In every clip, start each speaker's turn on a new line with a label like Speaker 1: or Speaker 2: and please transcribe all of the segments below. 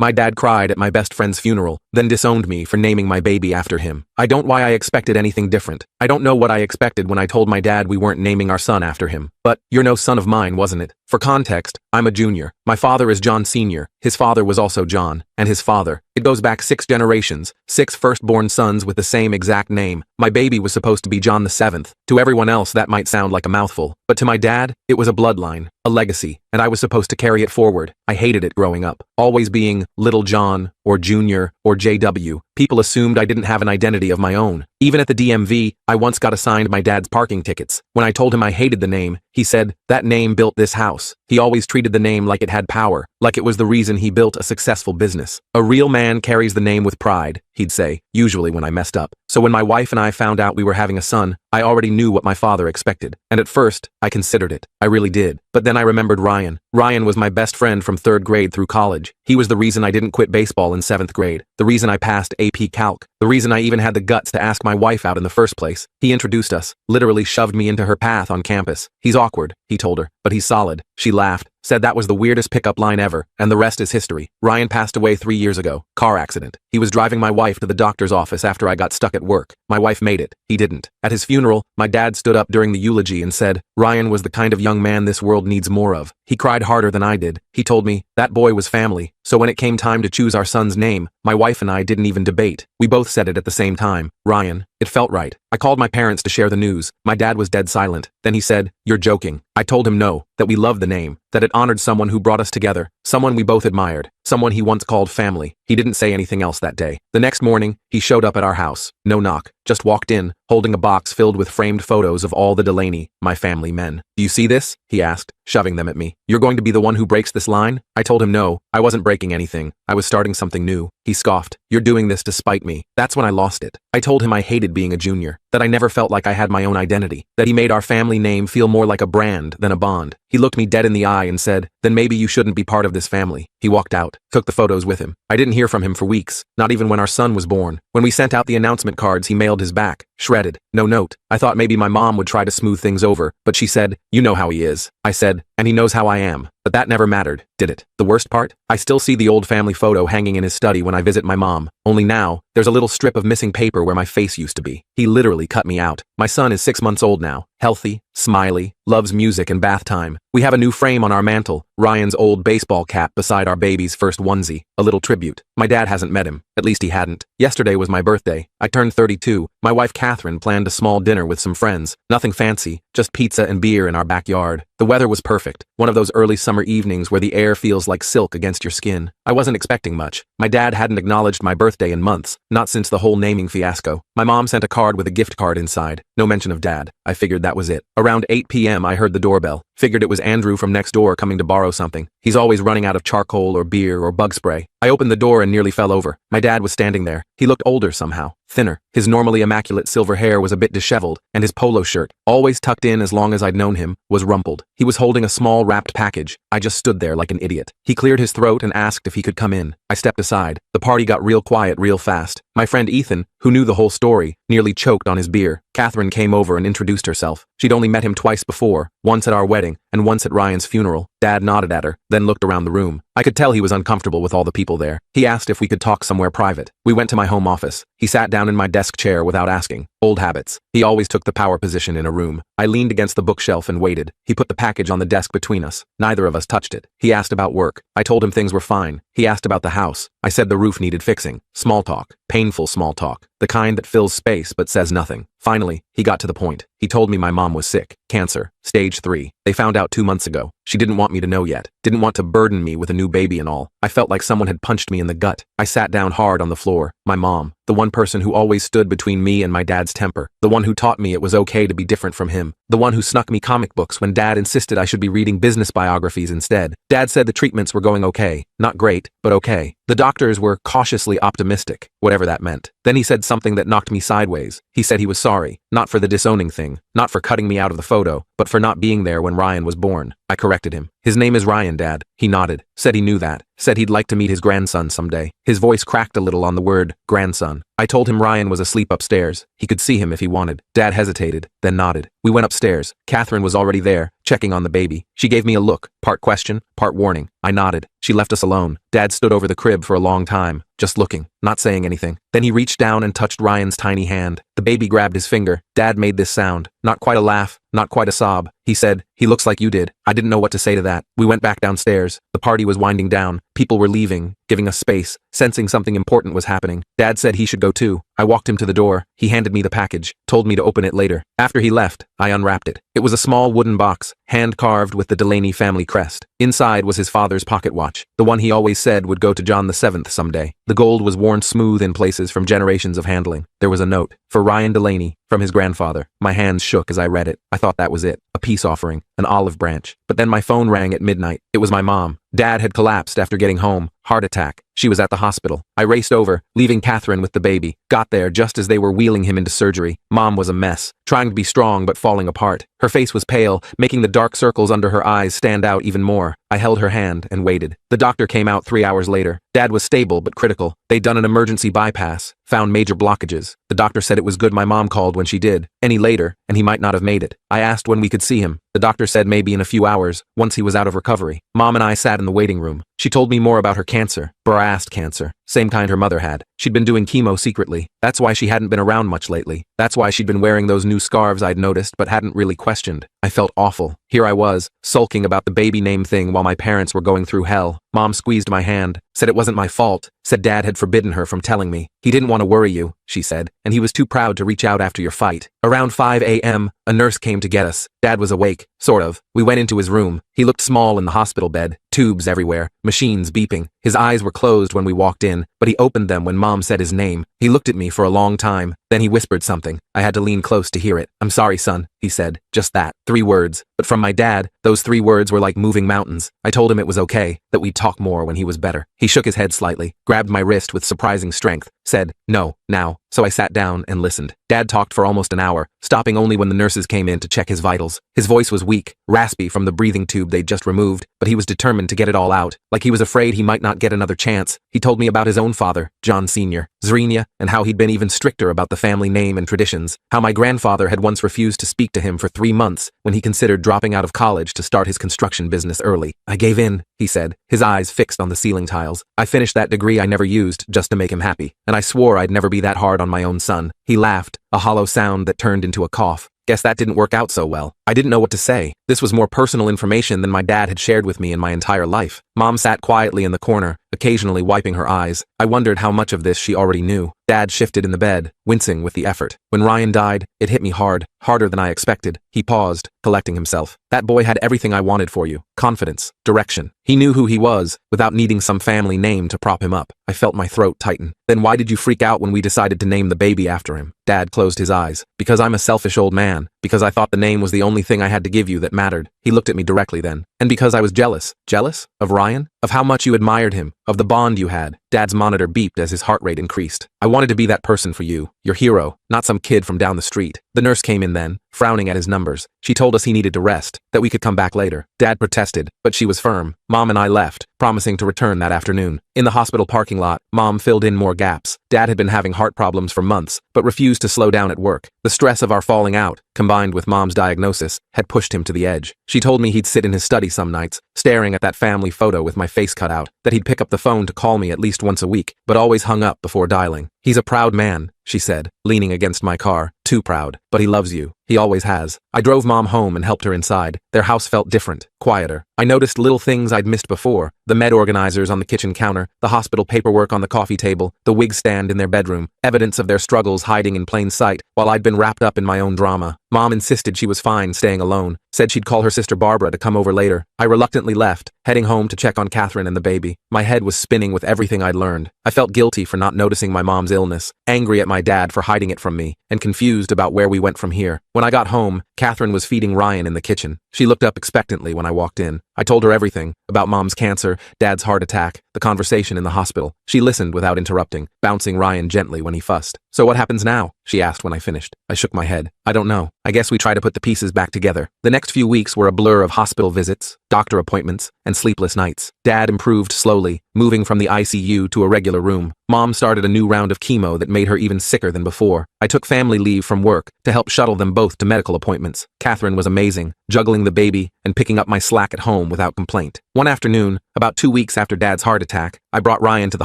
Speaker 1: My dad cried at my best friend's funeral, then disowned me for naming my baby after him. I don't know why I expected anything different. I don't know what I expected when I told my dad we weren't naming our son after him. But, you're no son of mine, wasn't it? For context, I'm a junior. My father is John Sr., his father was also John, and his father. It goes back 6 generations, 6 firstborn sons with the same exact name. My baby was supposed to be John the 7th. To everyone else that might sound like a mouthful, but to my dad, it was a bloodline, a legacy, and I was supposed to carry it forward. I hated it growing up. Always being Little John, or Junior, or JW. People assumed I didn't have an identity of my own. Even at the DMV, I once got assigned my dad's parking tickets. When I told him I hated the name, he said, "That name built this house." He always treated the name like it had power, like it was the reason he built a successful business. "A real man carries the name with pride," he'd say, usually when I messed up. So when my wife and I found out we were having a son, I already knew what my father expected. And at first, I considered it. I really did. But then I remembered Ryan. Ryan was my best friend from 3rd grade through college. He was the reason I didn't quit baseball in 7th grade, the reason I passed AP Calc, the reason I even had the guts to ask my wife out in the first place. He introduced us, literally shoved me into her path on campus. "He's awkward," he told her, "but he's solid." She laughed, said that was the weirdest pickup line ever, and the rest is history. Ryan passed away 3 years ago. Car accident. He was driving my wife to the doctor's office after I got stuck at work. My wife made it. He didn't. At his funeral, my dad stood up during the eulogy and said, "Ryan was the kind of young man this world needs more of." He cried harder than I did. He told me, that boy was family. So when it came time to choose our son's name, my wife and I didn't even debate. We both said it at the same time. Ryan. It felt right. I called my parents to share the news. My dad was dead silent. Then he said, "You're joking." I told him no, that we loved the name, that it honored someone who brought us together, someone we both admired, someone he once called family. He didn't say anything else that day. The next morning, he showed up at our house. No knock. Just walked in, holding a box filled with framed photos of all the Delaney, my family men. "Do you see this?" he asked, shoving them at me. "You're going to be the one who breaks this line?" I told him no, I wasn't breaking anything. I was starting something new. He scoffed. "You're doing this to spite me." That's when I lost it. I told him I hated being a junior, that I never felt like I had my own identity, that he made our family name feel more like a brand than a bond. He looked me dead in the eye and said, "Then maybe you shouldn't be part of this family." He walked out, took the photos with him. I didn't hear from him for weeks, not even when our son was born. When we sent out the announcement cards, he mailed his back, shredded, no note. I thought maybe my mom would try to smooth things over, but she said, "You know how he is." I said, "And he knows how I am." But that never mattered, did it? The worst part? I still see the old family photo hanging in his study when I visit my mom. Only now, there's a little strip of missing paper where my face used to be. He literally cut me out. My son is 6 months old now, healthy, smiley, loves music and bath time. We have a new frame on our mantle, Ryan's old baseball cap beside our baby's first onesie, a little tribute. My dad hasn't met him, at least he hadn't. Yesterday was my birthday. I turned 32. My wife Catherine planned a small dinner with some friends. Nothing fancy, just pizza and beer in our backyard. The weather was perfect, one of those early summer evenings where the air feels like silk against your skin. I wasn't expecting much. My dad hadn't acknowledged my birthday in months, not since the whole naming fiasco. My mom sent a card with a gift card inside. No mention of dad. I figured that was it. Around 8 p.m. I heard the doorbell. Figured it was Andrew from next door coming to borrow something. He's always running out of charcoal or beer or bug spray. I opened the door and nearly fell over. My dad was standing there. He looked older somehow, thinner. His normally immaculate silver hair was a bit disheveled, and his polo shirt, always tucked in as long as I'd known him, was rumpled. He was holding a small wrapped package. I just stood there like an idiot. He cleared his throat and asked if he could come in. I stepped aside. The party got real quiet real fast. My friend Ethan, who knew the whole story, nearly choked on his beer. Catherine came over and introduced herself. She'd only met him twice before, once at our wedding and once at Ryan's funeral. Dad nodded at her, then looked around the room. I could tell he was uncomfortable with all the people there. He asked if we could talk somewhere private. We went to my home office. He sat down in my desk chair without asking. Old habits. He always took the power position in a room. I leaned against the bookshelf and waited. He put the package on the desk between us. Neither of us touched it. He asked about work. I told him things were fine. He asked about the house. I said the roof needed fixing. Small talk. Painful small talk. The kind that fills space but says nothing. Finally, he got to the point. He told me my mom was sick. Cancer. Stage 3. They found out 2 months ago. She didn't want me to know yet. Didn't want to burden me with a new baby and all. I felt like someone had punched me in the gut. I sat down hard on the floor. My mom. The one person who always stood between me and my dad's temper. The one who taught me it was okay to be different from him. The one who snuck me comic books when Dad insisted I should be reading business biographies instead. Dad said the treatments were going okay. Not great, but okay. The doctors were cautiously optimistic, whatever that meant. Then he said something that knocked me sideways. He said he was sorry, not for the disowning thing, not for cutting me out of the photo, but for not being there when Ryan was born. I corrected him. "His name is Ryan, Dad." He nodded, said he knew that, said he'd like to meet his grandson someday. His voice cracked a little on the word, grandson. I told him Ryan was asleep upstairs. He could see him if he wanted. Dad hesitated, then nodded. We We went upstairs. Catherine was already there, checking on the baby. She gave me a look, part question, part warning. I nodded. She left us alone. Dad stood over the crib for a long time, just looking, not saying anything. Then he reached down and touched Ryan's tiny hand. The baby grabbed his finger. Dad made this sound. Not quite a laugh, not quite a sob. He said, "He looks like you did." I didn't know what to say to that. We went back downstairs. The party was winding down. People were leaving, giving us space, sensing something important was happening. Dad said he should go too. I walked him to the door. He handed me the package, told me to open it later. After he left, I unwrapped it. It was a small wooden box, hand-carved with the Delaney family crest. Inside was his father's pocket watch, the one he always said would go to John the 7th someday. The gold was worn smooth in places from generations of handling. There was a note, for Ryan Delaney, from his grandfather. My hands shook as I read it. I thought that was it. A peace offering, an olive branch. But then my phone rang at midnight. It was my mom. Dad had collapsed after getting home. Heart attack. She was at the hospital. I raced over, leaving Catherine with the baby. Got there just as they were wheeling him into surgery. Mom was a mess, trying to be strong but falling apart. Her face was pale, making the dark circles under her eyes stand out even more. I held her hand and waited. The doctor came out 3 hours later. Dad was stable but critical. They'd done an emergency bypass, found major blockages. The doctor said it was good my mom called when she did. Any later, and he might not have made it. I asked when we could see him. The doctor said maybe in a few hours, once he was out of recovery. Mom and I sat in the waiting room. She told me more about her cancer, breast cancer, same kind her mother had. She'd been doing chemo secretly. That's why she hadn't been around much lately. That's why she'd been wearing those new scarves I'd noticed but hadn't really questioned. I felt awful. Here I was, sulking about the baby name thing while my parents were going through hell. Mom squeezed my hand, said it wasn't my fault, said Dad had forbidden her from telling me. He didn't want to worry you, she said, and he was too proud to reach out after your fight. Around 5 a.m., a nurse came to get us. Dad was awake, sort of. We went into his room. He looked small in the hospital bed, tubes everywhere, machines beeping. His eyes were closed when we walked in, but he opened them when Mom said his name. He looked at me for a long time. Then he whispered something. I had to lean close to hear it. "I'm sorry, son," he said. Just that. 3 words. But from my dad, those 3 words were like moving mountains. I told him it was okay, that we'd talk more when he was better. He shook his head slightly, grabbed my wrist with surprising strength, said, "No, now." So I sat down and listened. Dad talked for almost an hour, stopping only when the nurses came in to check his vitals. His voice was weak, raspy from the breathing tube they'd just removed, but he was determined to get it all out, like he was afraid he might not get another chance. He told me about his own father, John Sr., Zrenia, and how he'd been even stricter about the family name and traditions, how my grandfather had once refused to speak to him for 3 months when he considered dropping out of college to start his construction business early. "I gave in," he said, his eyes fixed on the ceiling tiles. "I finished that degree I never used just to make him happy, and I swore I'd never be that hard on my own son." He laughed, a hollow sound that turned into a cough. Guess that didn't work out so well. I didn't know what to say. This was more personal information than my dad had shared with me in my entire life. Mom sat quietly in the corner, occasionally wiping her eyes. I wondered how much of this she already knew. Dad shifted in the bed, wincing with the effort. "When Ryan died, it hit me hard, harder than I expected." He paused, collecting himself. "That boy had everything I wanted for you. Confidence, direction. He knew who he was, without needing some family name to prop him up." I felt my throat tighten. "Then why did you freak out when we decided to name the baby after him?" Dad closed his eyes. "Because I'm a selfish old man. Because I thought the name was the only thing I had to give you that mattered." He looked at me directly then. "And because I was jealous." "Jealous? Of Ryan? Of how much you admired him? Of the bond you had?" Dad's monitor beeped as his heart rate increased. "I wanted to be that person for you, your hero, not some kid from down the street." The nurse came in then, frowning at his numbers. She told us he needed to rest, that we could come back later. Dad protested, but she was firm. Mom and I left, promising to return that afternoon. In the hospital parking lot, Mom filled in more gaps. Dad had been having heart problems for months, but refused to slow down at work. The stress of our falling out, combined with Mom's diagnosis, had pushed him to the edge. She told me he'd sit in his study some nights, staring at that family photo with my face cut out, that he'd pick up the phone to call me at least once a week, but always hung up before dialing. "He's a proud man," she said, leaning against my car. "Too proud. But he loves you. He always has." I drove Mom home and helped her inside. Their house felt different, quieter. I noticed little things I'd missed before. The med organizers on the kitchen counter, the hospital paperwork on the coffee table, the wig stand in their bedroom, evidence of their struggles hiding in plain sight, while I'd been wrapped up in my own drama. Mom insisted she was fine staying alone, said she'd call her sister Barbara to come over later. I reluctantly left, heading home to check on Catherine and the baby. My head was spinning with everything I'd learned. I felt guilty for not noticing my mom's illness, angry at my dad for hiding it from me, and confused about where we went from here. When I got home, Catherine was feeding Ryan in the kitchen. She looked up expectantly when I walked in. I told her everything, about Mom's cancer, Dad's heart attack, the conversation in the hospital. She listened without interrupting, bouncing Ryan gently when he fussed. "So what happens now?" she asked when I finished. I shook my head. I don't know. I guess we try to put the pieces back together. The next few weeks were a blur of hospital visits, doctor appointments, and sleepless nights. Dad improved slowly, moving from the ICU to a regular room. Mom started a new round of chemo that made her even sicker than before. I took family leave from work to help shuttle them both to medical appointments. Catherine was amazing, juggling the baby and picking up my slack at home without complaint. One afternoon, about 2 weeks after Dad's heart attack, I brought Ryan to the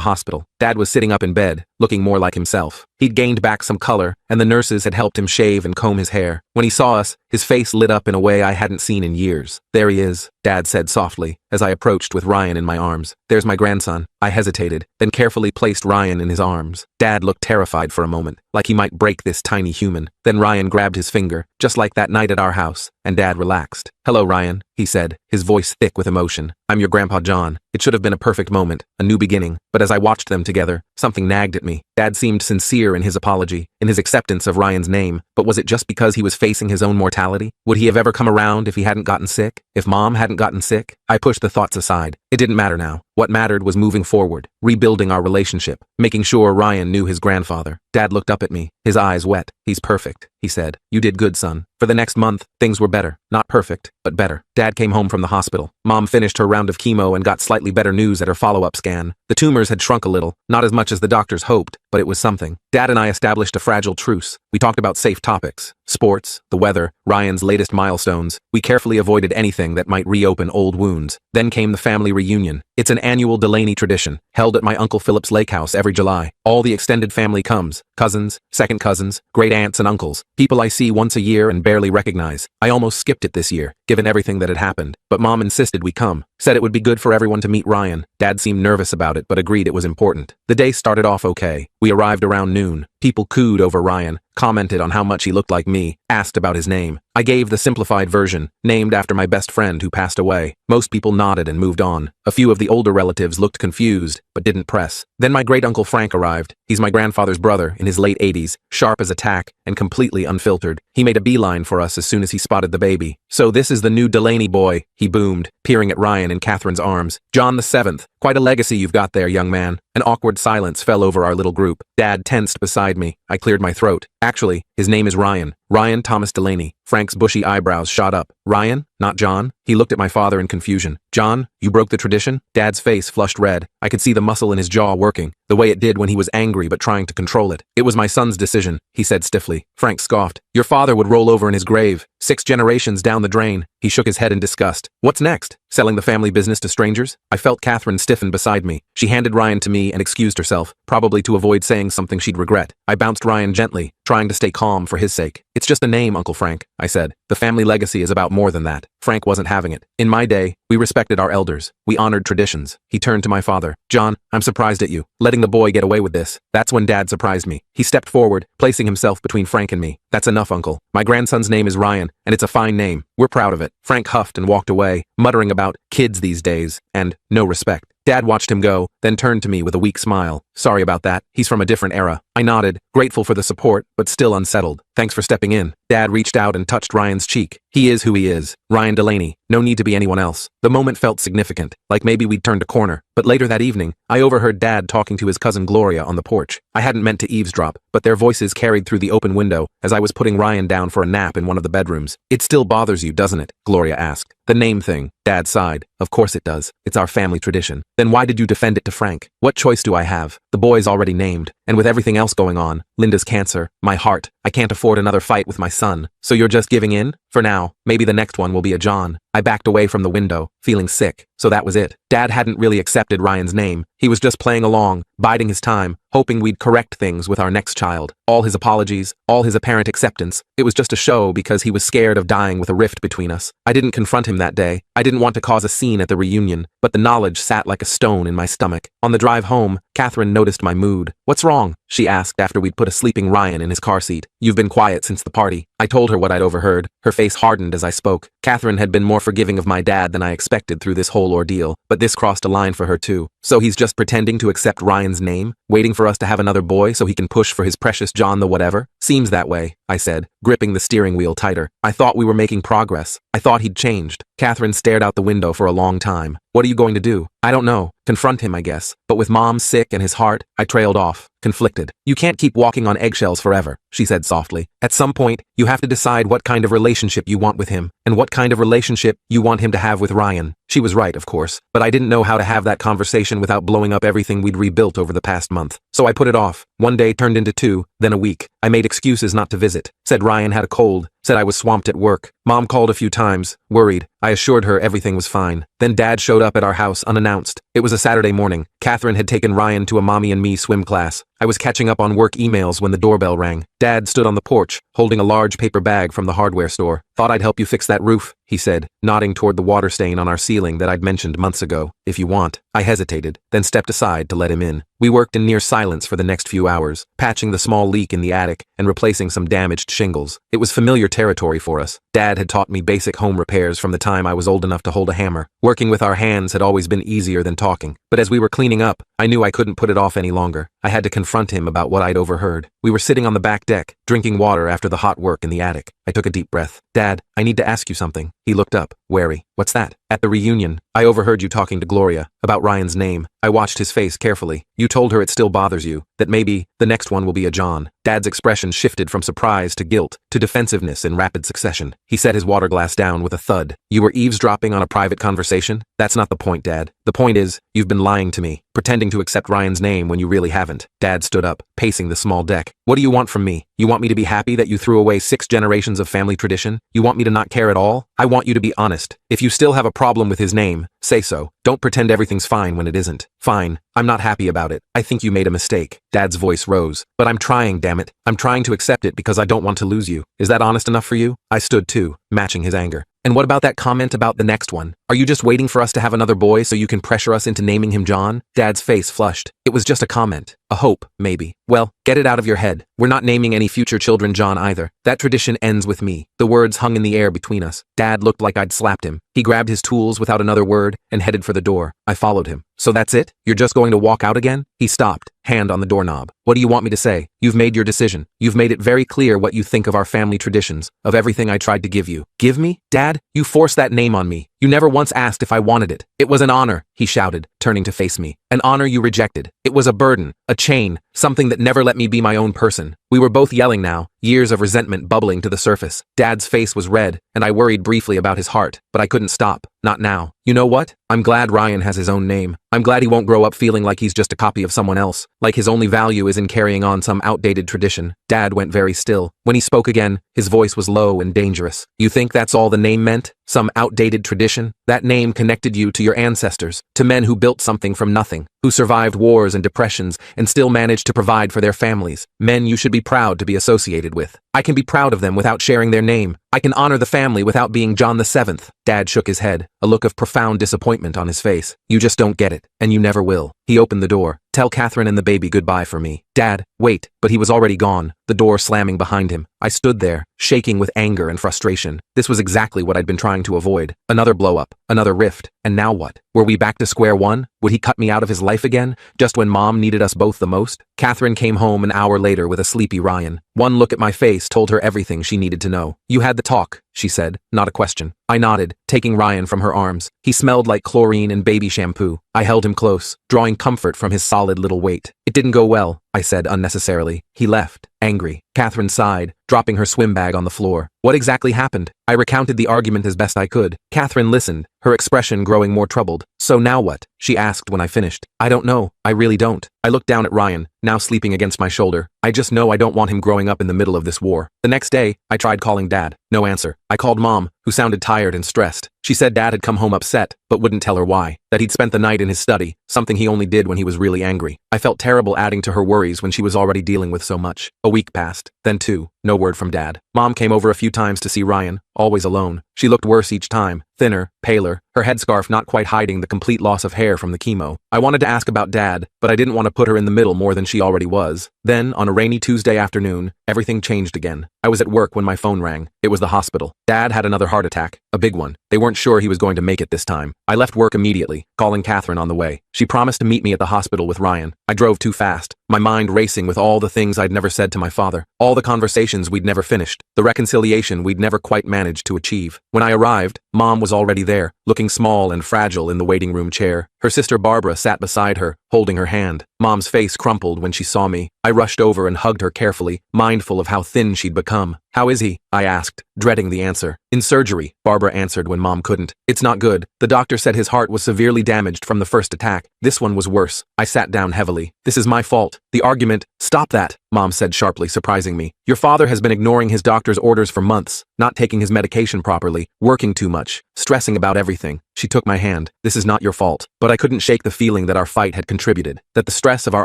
Speaker 1: hospital. Dad was sitting up in bed, looking more like himself. He'd gained back some color, and the nurses had helped him shave and comb his hair. When he saw us, his face lit up in a way I hadn't seen in years. "There he is," Dad said softly, as I approached with Ryan in my arms. "There's my grandson." I hesitated, then carefully placed Ryan in his arms. Dad looked terrified for a moment, like he might break this tiny human. Then Ryan grabbed his finger, just like that night at our house, and Dad relaxed. "Hello, Ryan," he said, his voice thick with emotion. "I'm your Grandpa John." It should have been a perfect moment, a new beginning, but as I watched them together, something nagged at me. Dad seemed sincere in his apology, in his acceptance of Ryan's name, but was it just because he was facing his own mortality? Would he have ever come around if he hadn't gotten sick? If Mom hadn't gotten sick? I pushed the thoughts aside. It didn't matter now. What mattered was moving forward, rebuilding our relationship, making sure Ryan knew his grandfather. Dad looked up at me, his eyes wet. "He's perfect," he said. "You did good, son." For the next month, things were better. Not perfect, but better. Dad came home from the hospital. Mom finished her round of chemo and got slightly better news at her follow-up scan. The tumors had shrunk a little, not as much as the doctors hoped, but it was something. Dad and I established a fragile truce. We talked about safe topics, sports, the weather, Ryan's latest milestones. We carefully avoided anything that might reopen old wounds. Then came the family reunion. It's an annual Delaney tradition, held at my Uncle Philip's lake house every July. All the extended family comes, cousins, second cousins, great aunts and uncles, people I see once a year and barely recognize. I almost skipped it this year, given everything that had happened, but Mom insisted we come, said it would be good for everyone to meet Ryan. Dad seemed nervous about it, but agreed it was important. The day started off okay. We arrived around noon. People cooed over Ryan, commented on how much he looked like me, asked about his name. I gave the simplified version, named after my best friend who passed away. Most people nodded and moved on. A few of the older relatives looked confused, but didn't press. Then my great-uncle Frank arrived. He's my grandfather's brother, in his late 80s, sharp as a tack and completely unfiltered. He made a beeline for us as soon as he spotted the baby. "So this is the new Delaney boy," he boomed, peering at Ryan in Catherine's arms. "John the 7th. Quite a legacy you've got there, young man." An awkward silence fell over our little group. Dad tensed beside me. I cleared my throat. "Actually, his name is Ryan. Ryan Thomas Delaney." Frank's bushy eyebrows shot up. "Ryan? Not John?" He looked at my father in confusion. "John, you broke the tradition?" Dad's face flushed red. I could see the muscle in his jaw working, the way it did when he was angry but trying to control it. "It was my son's decision," he said stiffly. Frank scoffed. "Your father would roll over in his grave. 6 generations down the drain." He shook his head in disgust. "What's next? Selling the family business to strangers?" I felt Catherine stiffen beside me. She handed Ryan to me and excused herself, probably to avoid saying something she'd regret. I bounced Ryan gently, trying to stay calm for his sake. "It's just a name, Uncle Frank," I said. "The family legacy is about more than that." Frank wasn't having it. "In my day, we respected our elders. We honored traditions." He turned to my father. "John, I'm surprised at you, letting the boy get away with this." That's when Dad surprised me. He stepped forward, placing himself between Frank and me. "That's enough, Uncle. My grandson's name is Ryan, and it's a fine name. We're proud of it." Frank huffed and walked away, muttering about kids these days and no respect. Dad watched him go, then turned to me with a weak smile. "Sorry about that. He's from a different era." I nodded, grateful for the support, but still unsettled. "Thanks for stepping in." Dad reached out and touched Ryan's cheek. "He is who he is. Ryan Delaney. No need to be anyone else." The moment felt significant, like maybe we'd turned a corner. But later that evening, I overheard Dad talking to his cousin Gloria on the porch. I hadn't meant to eavesdrop, but their voices carried through the open window as I was putting Ryan down for a nap in one of the bedrooms. "It still bothers you, doesn't it?" Gloria asked. "The name thing." Dad sighed. "Of course it does. It's our family tradition." "Then why did you defend it to Frank?" "What choice do I have? The boy's already named, and with everything else going on, Linda's cancer, my heart, I can't afford another fight with my son. So you're just giving in? For now, maybe the next one will be a John." I backed away from the window, feeling sick, so that was it. Dad hadn't really accepted Ryan's name. He was just playing along, biding his time, hoping we'd correct things with our next child. All his apologies, all his apparent acceptance, it was just a show because he was scared of dying with a rift between us. I didn't confront him that day. I didn't want to cause a scene at the reunion, but the knowledge sat like a stone in my stomach. On the drive home, Catherine noticed my mood. "What's wrong?" she asked after we'd put a sleeping Ryan in his car seat. "You've been quiet since the party." I told her what I'd overheard. Her face hardened as I spoke. Catherine had been more forgiving of my dad than I expected through this whole ordeal, but this crossed a line for her too. So he's just pretending to accept Ryan's name, waiting for us to have another boy so he can push for his precious John the whatever? Seems that way, I said, gripping the steering wheel tighter. I thought we were making progress. I thought he'd changed. Catherine stared out the window for a long time. What are you going to do? I don't know. Confront him, I guess. But with Mom sick and his heart, I trailed off, conflicted. You can't keep walking on eggshells forever, she said softly. At some point, you have to decide what kind of relationship you want with him, and what kind of relationship you want him to have with Ryan. She was right, of course, but I didn't know how to have that conversation without blowing up everything we'd rebuilt over the past month. So I put it off. One day turned into two, then a week. I made excuses not to visit. Said Ryan had a cold. Said I was swamped at work. Mom called a few times, worried. I assured her everything was fine. Then Dad showed up at our house unannounced. It was a Saturday morning. Catherine had taken Ryan to a mommy and me swim class. I was catching up on work emails when the doorbell rang. Dad stood on the porch, holding a large paper bag from the hardware store. Thought I'd help you fix that roof, he said, nodding toward the water stain on our ceiling that I'd mentioned months ago. If you want. I hesitated, then stepped aside to let him in. We worked in near silence for the next few hours, patching the small leak in the attic and replacing some damaged shingles. It was familiar territory for us. Dad had taught me basic home repairs from the time I was old enough to hold a hammer. Working with our hands had always been easier than talking, but as we were cleaning up, I knew I couldn't put it off any longer. I had to confront him about what I'd overheard. We were sitting on the back deck, drinking water after the hot work in the attic. I took a deep breath. Dad, I need to ask you something. He looked up, wary. What's that? At the reunion, I overheard you talking to Gloria about Ryan's name. I watched his face carefully. You told her it still bothers you, that maybe the next one will be a John. Dad's expression shifted from surprise to guilt to defensiveness in rapid succession. He set his water glass down with a thud. You were eavesdropping on a private conversation? That's not the point, Dad. The point is, you've been lying to me, pretending to accept Ryan's name when you really haven't. Dad stood up, pacing the small deck. What do you want from me? You want me to be happy that you threw away 6 generations of family tradition? You want me to not care at all? I want you to be honest. If you still have a problem with his name, say so. Don't pretend everything's fine when it isn't. Fine. I'm not happy about it. I think you made a mistake. Dad's voice rose. But I'm trying, damn it. I'm trying to accept it because I don't want to lose you. Is that honest enough for you? I stood too, matching his anger. And what about that comment about the next one? Are you just waiting for us to have another boy so you can pressure us into naming him John? Dad's face flushed. It was just a comment. A hope, maybe. Well, get it out of your head. We're not naming any future children John either. That tradition ends with me. The words hung in the air between us. Dad looked like I'd slapped him. He grabbed his tools without another word and headed for the door. I followed him. So that's it? You're just going to walk out again? He stopped, hand on the doorknob. What do you want me to say? You've made your decision. You've made it very clear what you think of our family traditions, of everything I tried to give you. Give me? Dad, you forced that name on me. You never once asked if I wanted it. It was an honor, he shouted, turning to face me. An honor you rejected. It was a burden, a chain, something that never let me be my own person. We were both yelling now, years of resentment bubbling to the surface. Dad's face was red, and I worried briefly about his heart, but I couldn't stop. Not now. You know what? I'm glad Ryan has his own name. I'm glad he won't grow up feeling like he's just a copy of someone else, like his only value is in carrying on some outdated tradition. Dad went very still. When he spoke again, his voice was low and dangerous. You think that's all the name meant? Some outdated tradition? That name connected you to your ancestors, to men who built something from nothing, who survived wars and depressions and still managed to provide for their families. Men you should be proud to be associated with. I can be proud of them without sharing their name. I can honor the family without being John the 7th. Dad shook his head, a look of profound disappointment on his face. You just don't get it, and you never will. He opened the door. Tell Catherine and the baby goodbye for me. Dad, wait, but he was already gone, the door slamming behind him. I stood there, shaking with anger and frustration. This was exactly what I'd been trying to avoid. Another blow-up, another rift, and now what? Were we back to square one? Would he cut me out of his life again, just when Mom needed us both the most? Catherine came home an hour later with a sleepy Ryan. One look at my face told her everything she needed to know. You had the talk, she said, not a question. I nodded, taking Ryan from her arms. He smelled like chlorine and baby shampoo. I held him close, drawing comfort from his solid little weight. It didn't go well, I said unnecessarily. He left, angry. Catherine sighed, dropping her swim bag on the floor. What exactly happened? I recounted the argument as best I could. Catherine listened, her expression growing more troubled. So now what? She asked when I finished. I don't know. I really don't. I looked down at Ryan, now sleeping against my shoulder. I just know I don't want him growing up in the middle of this war. The next day, I tried calling Dad. No answer. I called Mom, who sounded tired and stressed. She said Dad had come home upset, but wouldn't tell her why. That he'd spent the night in his study, something he only did when he was really angry. I felt terrible adding to her worries when she was already dealing with so much. A week passed, then 2. no word from Dad. Mom came over a few times to see Ryan, always alone. She looked worse each time, thinner, paler, her headscarf not quite hiding the complete loss of hair from the chemo. I wanted to ask about Dad, but I didn't want to put her in the middle more than she already was. Then, on a rainy Tuesday afternoon, everything changed again. I was at work when my phone rang. It was the hospital. Dad had another heart attack, a big one. They weren't sure he was going to make it this time. I left work immediately, calling Catherine on the way. She promised to meet me at the hospital with Ryan. I drove too fast, my mind racing with all the things I'd never said to my father, all the conversations we'd never finished, the reconciliation we'd never quite managed to achieve. When I arrived, Mom was already there, looking small and fragile in the waiting room chair. Her sister Barbara sat beside her, holding her hand. Mom's face crumpled when she saw me. I rushed over and hugged her carefully, mindful of how thin she'd become. "How is he?" I asked, dreading the answer. "In surgery," Barbara answered when Mom couldn't. "It's not good. The doctor said his heart was severely damaged from the first attack. This one was worse." I sat down heavily. "This is my fault." The argument, "Stop that," Mom said sharply, surprising me. "Your father has been ignoring his doctor's orders for months, not taking his medication properly, working too much, stressing about everything." She took my hand. "This is not your fault." But I couldn't shake the feeling that our fight had contributed, that the stress of our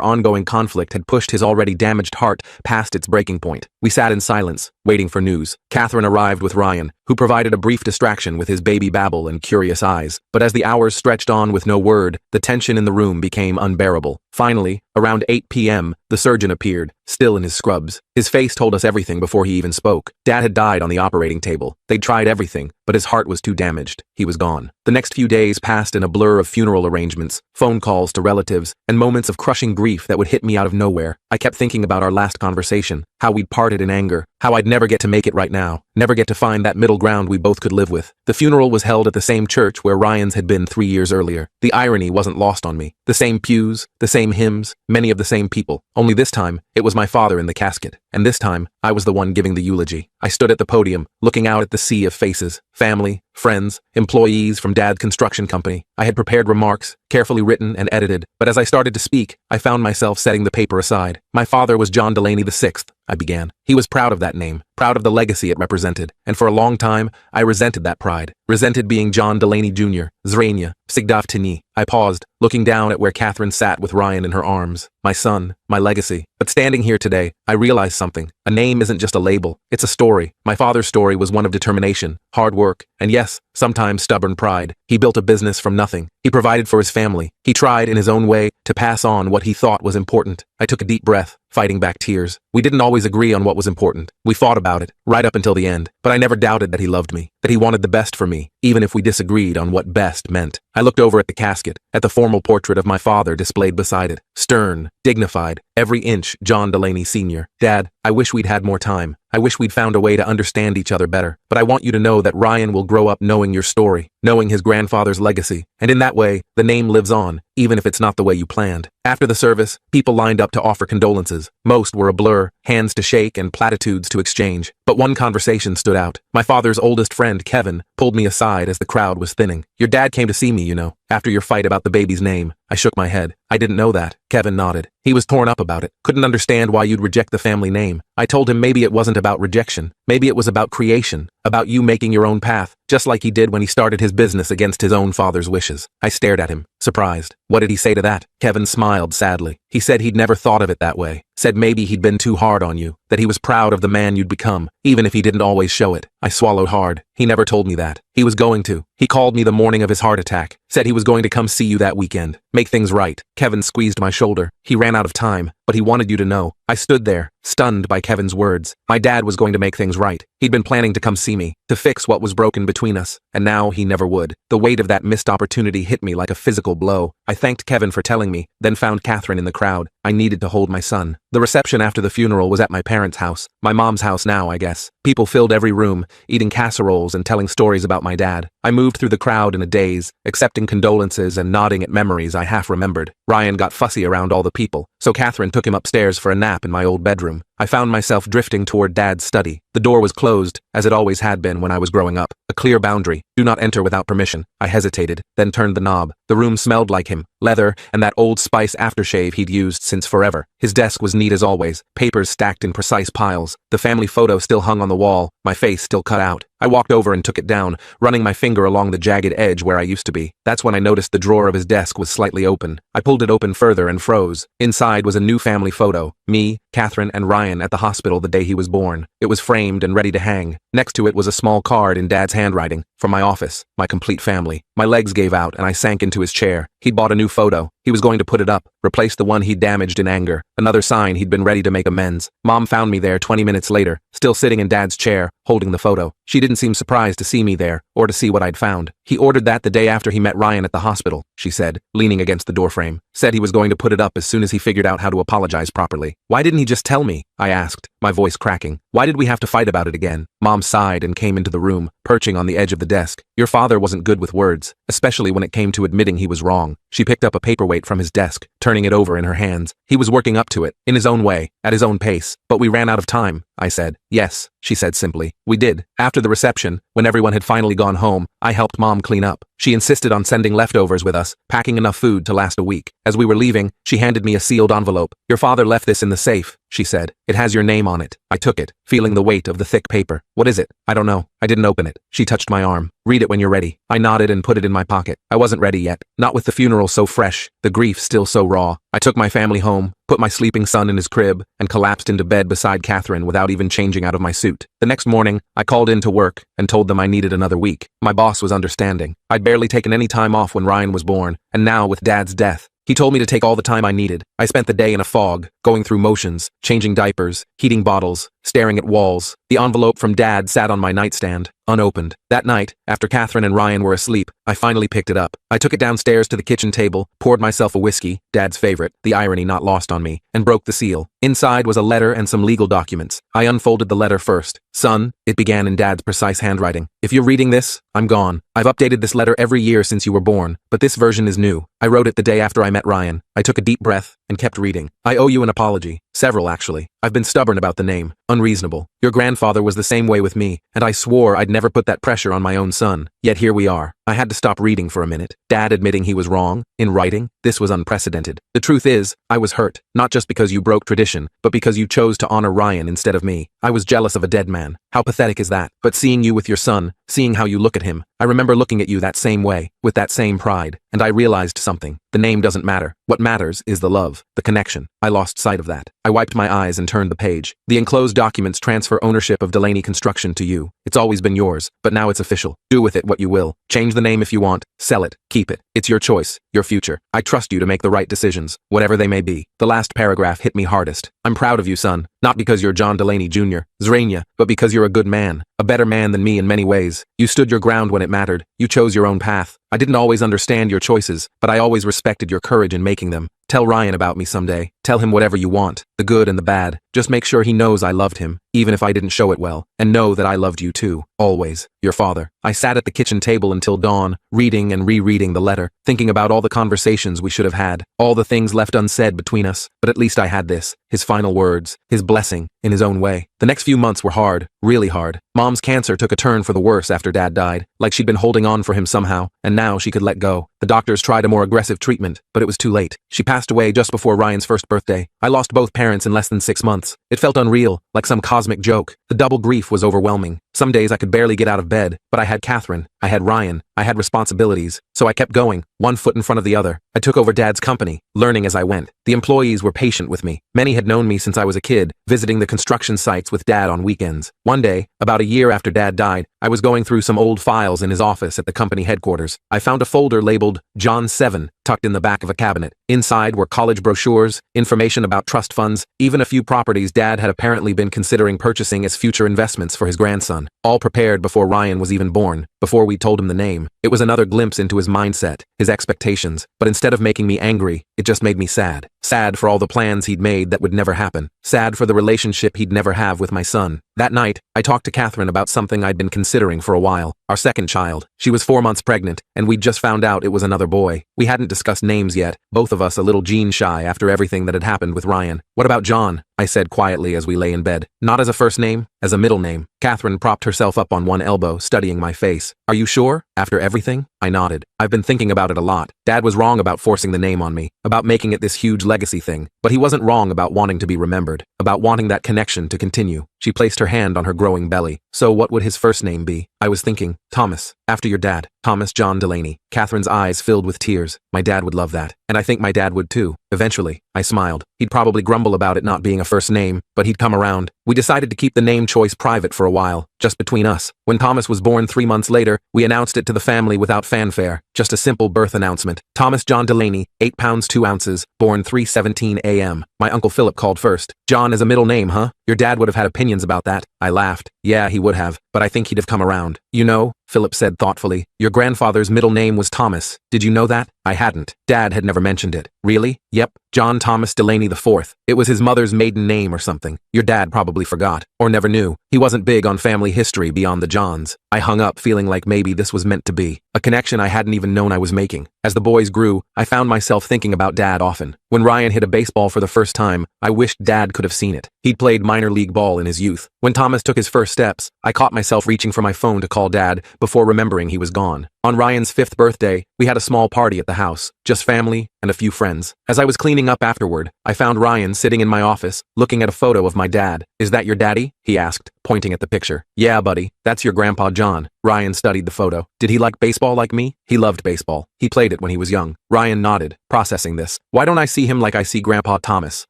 Speaker 1: ongoing conflict had pushed his already damaged heart past its breaking point. We sat in silence, waiting for news. Catherine arrived with Ryan, who provided a brief distraction with his baby babble and curious eyes. But as the hours stretched on with no word, the tension in the room became unbearable. Finally, around 8 p.m., the surgeon appeared, still in his scrubs. His face told us everything before he even spoke. Dad had died on the operating table. They'd tried everything, but his heart was too damaged. He was gone. The next few days passed in a blur of funeral arrangements, phone calls to relatives, and moments of crushing grief that would hit me out of nowhere. I kept thinking about our last conversation, how we'd parted in anger, how I'd never get to make it right now, never get to find that middle ground we both could live with. The funeral was held at the same church where Ryan's had been 3 years earlier. The irony wasn't lost on me. The same pews, the same hymns, many of the same people. Only this time, it was my father in the casket. And this time, I was the one giving the eulogy. I stood at the podium, looking out at the sea of faces, family, friends, employees from Dad's construction company. I had prepared remarks, carefully written and edited, but as I started to speak, I found myself setting the paper aside. "My father was John Delaney VI, I began. He was proud of that name, proud of the legacy it represented, and for a long time, I resented that pride, resented being John Delaney Jr., Zrenia, Psigdavtini. I paused, looking down at where Catherine sat with Ryan in her arms. My son, my legacy. But standing here today, I realized something. A name isn't just a label, it's a story. My father's story was one of determination, hard work, and yes, sometimes stubborn pride. He built a business from nothing. He provided for his family. He tried in his own way to pass on what he thought was important. I took a deep breath, fighting back tears. We didn't always agree on what was important. We fought about it, right up until the end. But I never doubted that he loved me, that he wanted the best for me, even if we disagreed on what best meant. I looked over at the casket, at the formal portrait of my father displayed beside it. Stern, dignified, every inch John Delaney Sr. "Dad, I wish we'd had more time. I wish we'd found a way to understand each other better. But I want you to know that Ryan will grow up knowing your story, knowing his grandfather's legacy. And in that way, the name lives on, even if it's not the way you planned." After the service, people lined up to offer condolences. Most were a blur, hands to shake and platitudes to exchange. But one conversation stood out. My father's oldest friend, Kevin, pulled me aside as the crowd was thinning. "Your dad came to see me, you know, after your fight about the baby's name." I shook my head. "I didn't know that." Kevin nodded. "He was torn up about it. Couldn't understand why you'd reject the family name. I told him maybe it wasn't about rejection. Maybe it was about creation, about you making your own path, just like he did when he started his business against his own father's wishes." I stared at him, surprised. What did he say to that? Kevin smiled sadly. He said he'd never thought of it that way. Said maybe he'd been too hard on you, that he was proud of the man you'd become, even if he didn't always show it. I swallowed hard. He never told me that. He was going to. He called me the morning of his heart attack, said he was going to come see you that weekend, make things right. Kevin squeezed my shoulder. He ran out of time, but he wanted you to know. I stood there, stunned by Kevin's words. My dad was going to make things right. He'd been planning to come see me, to fix what was broken between us, and now he never would. The weight of that missed opportunity hit me like a physical blow. I thanked Kevin for telling me, then found Catherine in the crowd. I needed to hold my son. The reception after the funeral was at my parents' house. My mom's house now, I guess. People filled every room, eating casseroles and telling stories about my dad. I moved through the crowd in a daze, accepting condolences and nodding at memories I half remembered. Ryan got fussy around all the people, so Catherine took him upstairs for a nap in my old bedroom. I found myself drifting toward Dad's study. The door was closed, as it always had been when I was growing up. A clear boundary. Do not enter without permission. I hesitated, then turned the knob. The room smelled like him, leather and that Old Spice aftershave he'd used since forever. His desk was neat as always, papers stacked in precise piles. The family photo still hung on the wall, my face still cut out. I walked over and took it down, running my finger along the jagged edge where I used to be. That's when I noticed the drawer of his desk was slightly open. I pulled it open further and froze. Inside was a new family photo. Me, Catherine, and Ryan at the hospital the day he was born. It was framed and ready to hang. Next to it was a small card in Dad's handwriting. From my office, my complete family. My legs gave out and I sank into his chair. He'd bought a new photo. He was going to put it up, replace the one he'd damaged in anger. Another sign he'd been ready to make amends. Mom found me there 20 minutes later, still sitting in Dad's chair, holding the photo. She didn't seem surprised to see me there, or to see what I'd found. He ordered that the day after he met Ryan at the hospital, she said, leaning against the doorframe. Said he was going to put it up as soon as he figured out how to apologize properly. Why didn't he just tell me? I asked, my voice cracking. Why did we have to fight about it again? Mom sighed and came into the room, perching on the edge of the desk. Your father wasn't good with words, especially when it came to admitting he was wrong. She picked up a paperweight from his desk, turning it over in her hands. He was working up to it, in his own way, at his own pace. But we ran out of time, I said. Yes, she said simply. We did. After the reception, when everyone had finally gone home, I helped Mom clean up. She insisted on sending leftovers with us, packing enough food to last a week. As we were leaving, she handed me a sealed envelope. Your father left this in the safe, she said. It has your name on it. I took it, feeling the weight of the thick paper. What is it? I don't know. I didn't open it. She touched my arm. Read it when you're ready. I nodded and put it in my pocket. I wasn't ready yet. Not with the funeral so fresh, the grief still so raw. I took my family home, put my sleeping son in his crib, and collapsed into bed beside Catherine without even changing out of my suit. The next morning, I called in to work and told them I needed another week. My boss was understanding. I'd barely taken any time off when Ryan was born, and now with Dad's death, he told me to take all the time I needed. I spent the day in a fog, going through motions, changing diapers, heating bottles, staring at walls. The envelope from Dad sat on my nightstand, unopened. That night, after Catherine and Ryan were asleep, I finally picked it up. I took it downstairs to the kitchen table, poured myself a whiskey, Dad's favorite, the irony not lost on me, and broke the seal. Inside was a letter and some legal documents. I unfolded the letter first. Son, it began in Dad's precise handwriting. If you're reading this, I'm gone. I've updated this letter every year since you were born, but this version is new. I wrote it the day after I met Ryan. I took a deep breath and kept reading. I owe you an apology. Several, actually. I've been stubborn about the name. Unreasonable. Your grandfather was the same way with me, and I swore I'd never put that pressure on my own son. Yet here we are. I had to stop reading for a minute. Dad admitting he was wrong, in writing, this was unprecedented. The truth is, I was hurt, not just because you broke tradition, but because you chose to honor Ryan instead of me. I was jealous of a dead man. How pathetic is that? But seeing you with your son, seeing how you look at him, I remember looking at you that same way, with that same pride, and I realized something. The name doesn't matter. What matters is the love, the connection. I lost sight of that. I wiped my eyes and turned the page. The enclosed documents transfer ownership of Delaney Construction to you. It's always been yours, but now it's official. Do with it what you will. Change the name if you want. Sell it. Keep it. It's your choice, your future. I trust you to make the right decisions, whatever they may be. The last paragraph hit me hardest. I'm proud of you, son. Not because you're John Delaney Jr., Zrania, but because you're a good man. A better man than me in many ways. You stood your ground when it mattered. You chose your own path. I didn't always understand your choices, but I always respected your courage in making them. Tell Ryan about me someday. Tell him whatever you want, the good and the bad. Just make sure he knows I loved him, even if I didn't show it well, and know that I loved you too, always. Your father. I sat at the kitchen table until dawn, reading and rereading the letter, thinking about all the conversations we should have had, all the things left unsaid between us, but at least I had this, his final words, his blessing, in his own way. The next few months were hard, really hard. Mom's cancer took a turn for the worse after Dad died, like she'd been holding on for him somehow, and now she could let go. The doctors tried a more aggressive treatment, but it was too late. She passed away just before Ryan's first birthday. I lost both parents in less than 6 months. It felt unreal, like some cosmic joke. The double grief was overwhelming. Some days I could barely get out of bed, but I had Catherine, I had Ryan, I had responsibilities, so I kept going, one foot in front of the other. I took over Dad's company, learning as I went. The employees were patient with me. Many had known me since I was a kid, visiting the construction sites with Dad on weekends. One day, about a year after Dad died, I was going through some old files in his office at the company headquarters. I found a folder labeled John 7 tucked in the back of a cabinet. Inside were college brochures, information about trust funds, even a few properties Dad had apparently been considering purchasing as future investments for his grandson. All prepared before Ryan was even born, before we told him the name. It was another glimpse into his mindset, his expectations, but instead of making me angry, it just made me sad. Sad for all the plans he'd made that would never happen. Sad for the relationship he'd never have with my son. That night, I talked to Catherine about something I'd been considering for a while. Our second child. She was 4 months pregnant, and we'd just found out it was another boy. We hadn't discussed names yet, both of us a little gene-shy after everything that had happened with Ryan. What about John? I said quietly as we lay in bed. Not as a first name, as a middle name. Catherine propped herself up on one elbow, studying my face. Are you sure? After everything? I nodded. I've been thinking about it a lot. Dad was wrong about forcing the name on me, about making it this huge legacy thing, but he wasn't wrong about wanting to be remembered, about wanting that connection to continue. She placed her hand on her growing belly. So what would his first name be? I was thinking, Thomas, after your dad, Thomas John Delaney. Catherine's eyes filled with tears. My dad would love that. And I think my dad would too. Eventually, I smiled. He'd probably grumble about it not being a first name, but he'd come around. We decided to keep the name choice private for a while, just between us. When Thomas was born 3 months later, we announced it to the family without fanfare. Just a simple birth announcement. Thomas John Delaney, 8 pounds 2 ounces, born 3:17 a.m. My Uncle Philip called first. John is a middle name, huh? Your dad would have had opinions about that. I laughed. Yeah, he would have, but I think he'd have come around. You know, Philip said thoughtfully, your grandfather's middle name was Thomas. Did you know that? I hadn't. Dad had never mentioned it. Really? Yep. John Thomas Delaney IV. It was his mother's maiden name or something. Your dad probably forgot, or never knew. He wasn't big on family history beyond the Johns. I hung up feeling like maybe this was meant to be. A connection I hadn't even known I was making. As the boys grew, I found myself thinking about Dad often. When Ryan hit a baseball for the first time, I wished Dad could have seen it. He'd played minor league ball in his youth. When Thomas took his first steps, I caught myself reaching for my phone to call Dad before remembering he was gone. On Ryan's 5th birthday, we had a small party at the house, just family and a few friends. As I was cleaning up afterward, I found Ryan sitting in my office, looking at a photo of my dad. Is that your daddy? He asked, pointing at the picture. Yeah, buddy, that's your grandpa John. Ryan studied the photo. Did he like baseball like me? He loved baseball. He played it when he was young. Ryan nodded, processing this. Why don't I see him like I see Grandpa Thomas?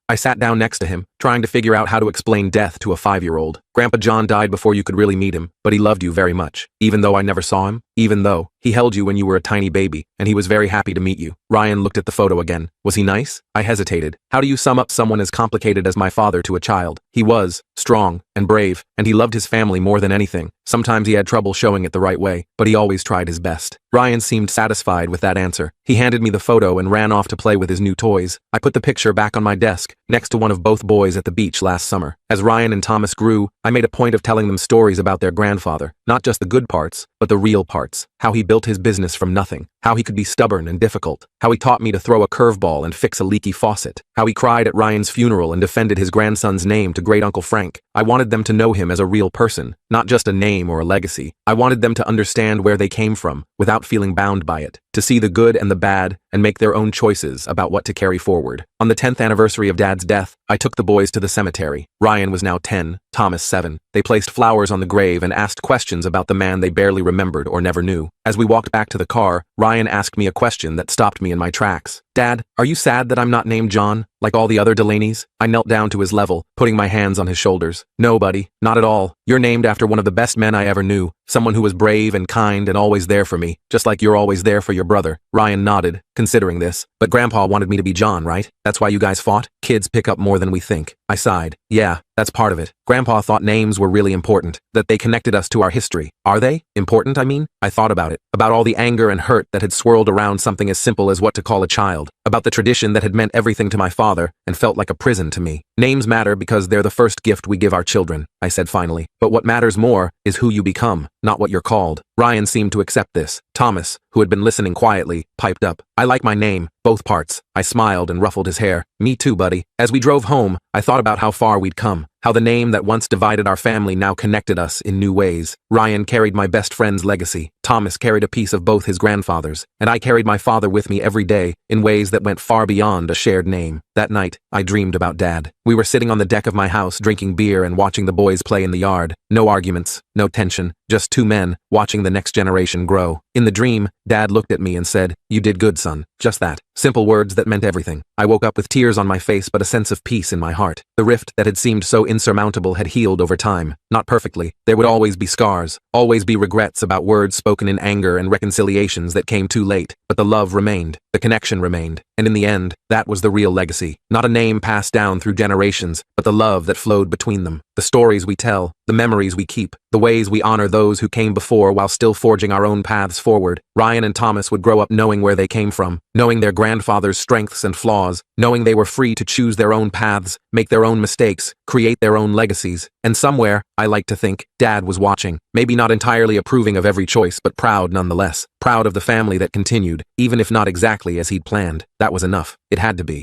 Speaker 1: I sat down next to him, trying to figure out how to explain death to a 5-year-old. Grandpa John died before you could really meet him, but he loved you very much. Even though I never saw him, even though he held you when you were a tiny baby, and he was very happy to meet you. Ryan looked at the photo again. Was he nice? I hesitated. How do you sum up someone as complicated as my father to a child? He was strong and brave, and he loved his family more than anything. Sometimes he had trouble showing it the right way, but he always tried his best. Ryan seemed satisfied with that answer. He handed me the photo and ran off to play with his new toys. I put the picture back on my desk, next to one of both boys at the beach last summer. As Ryan and Thomas grew, I made a point of telling them stories about their grandfather, not just the good parts, but the real parts. How he built his business from nothing, how he could be stubborn and difficult, how he taught me to throw a curveball and fix a leaky faucet, how he cried at Ryan's funeral and defended his grandson's name to great Uncle Frank. I wanted them to know him as a real person, not just a name or a legacy. I wanted them to understand where they came from, without feeling bound by it, to see the good and the bad, and make their own choices about what to carry forward. On the 10th anniversary of Dad's death, I took the boys to the cemetery. Ryan was now 10, Thomas 7. They placed flowers on the grave and asked questions about the man they barely remembered or never knew. As we walked back to the car, Ryan asked me a question that stopped me in my tracks. Dad, are you sad that I'm not named John, like all the other Delaneys? I knelt down to his level, putting my hands on his shoulders. No, buddy, not at all. You're named after one of the best men I ever knew, someone who was brave and kind and always there for me, just like you're always there for your brother. Ryan nodded, considering this. But Grandpa wanted me to be John, right? That's why you guys fought? Kids pick up more than we think. I sighed. Yeah, that's part of it. Grandpa thought names were really important, that they connected us to our history. Are they? Important, I mean? I thought about it, about all the anger and hurt that had swirled around something as simple as what to call a child, about the tradition that had meant everything to my father and felt like a prison to me. Names matter because they're the first gift we give our children, I said finally. But what matters more is who you become, not what you're called. Ryan seemed to accept this. Thomas, who had been listening quietly, piped up. I like my name, both parts. I smiled and ruffled his hair. Me too, buddy. As we drove home, I thought about how far we'd come, how the name that once divided our family now connected us in new ways. Ryan carried my best friend's legacy. Thomas carried a piece of both his grandfathers, and I carried my father with me every day in ways that went far beyond a shared name. That night, I dreamed about Dad. We were sitting on the deck of my house drinking beer and watching the boys play in the yard. No arguments, no tension, just two men watching the next generation grow. In the dream, Dad looked at me and said, "You did good, son." Just that. Simple words that meant everything. I woke up with tears on my face but a sense of peace in my heart. The rift that had seemed so insurmountable had healed over time. Not perfectly. There would always be scars, always be regrets about words spoken in anger and reconciliations that came too late. But the love remained. The connection remained. And in the end, that was the real legacy. Not a name passed down through generations, but the love that flowed between them. The stories we tell, the memories we keep, the ways we honor those who came before while still forging our own paths forward. Ryan and Thomas would grow up knowing where they came from, knowing their grandfather's strengths and flaws, knowing they were free to choose their own paths, make their own mistakes, create their own legacies. And somewhere, I like to think, Dad was watching, maybe not entirely approving of every choice, but proud nonetheless. Proud of the family that continued, even if not exactly as he'd planned. That was enough. It had to be.